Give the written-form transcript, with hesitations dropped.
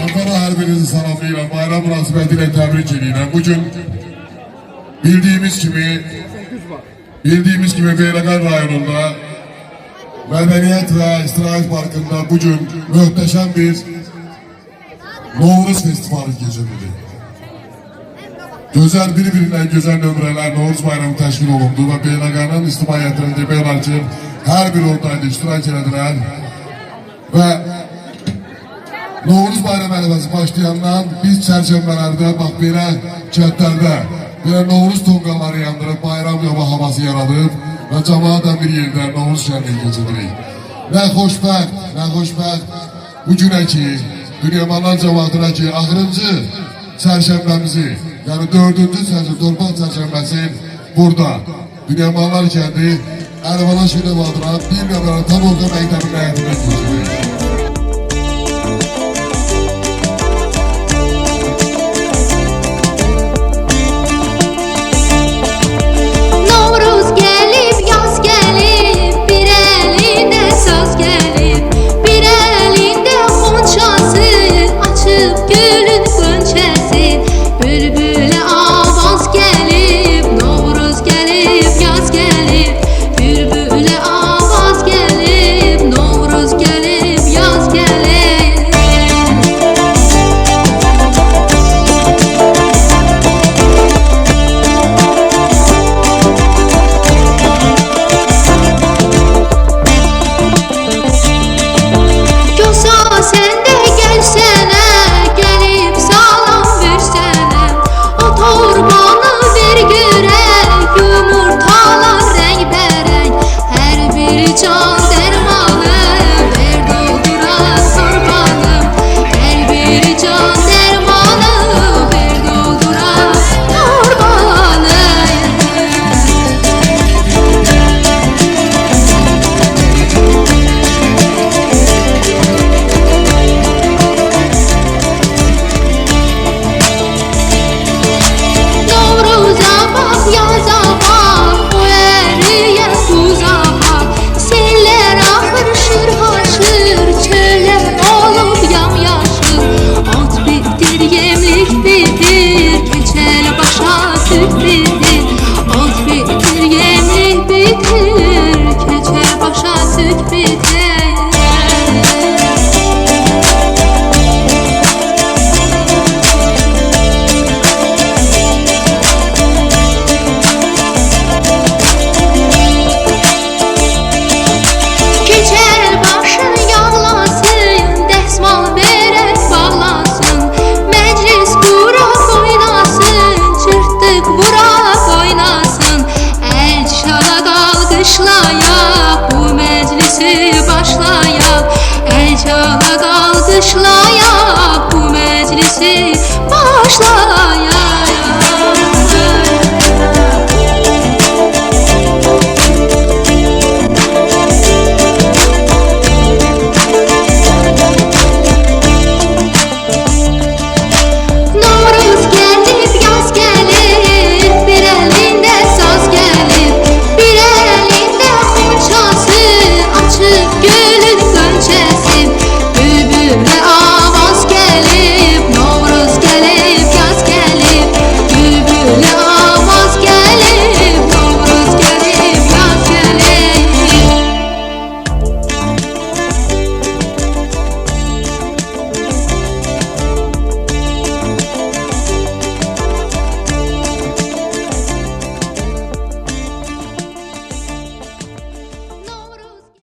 Ankara her birinizi salamlayıram, bayram münasibətilə təbrik edirəm. Bugün bildiğimiz gibi Beyləqan rayonunda Mədəniyyət və İstirahət Parkında bugün möhtəşəm bir Novruz Festivalı keçirilir. Gözəl bir-birindən gözəl nömrələr Novruz bayramı təşkil olundu və Beyləqanın ictimaiyyətinin demək olar ki, hər bir oradaydı, iştirak edilər və Novruz bayram ərəfəsi başlayandan biz çərşənbələrdə, bax belə kəndlərdə belə Novruz tonqalları yandırıb, bayram havası yaradıb və cəmaatla bir yerdə Novruz şənliyi keçiririk. Nə xoşbəxt bu günə ki, Dünyamanlar cəmaatına ki, axırıncı çərşənbəmizi, yəni 4-cü torpaq çərşənbəsi burada Dünyamanlar kəndi Ərvana Şirəv adına bir nömrəli tam orta məktəbinin həyatına keçiririk.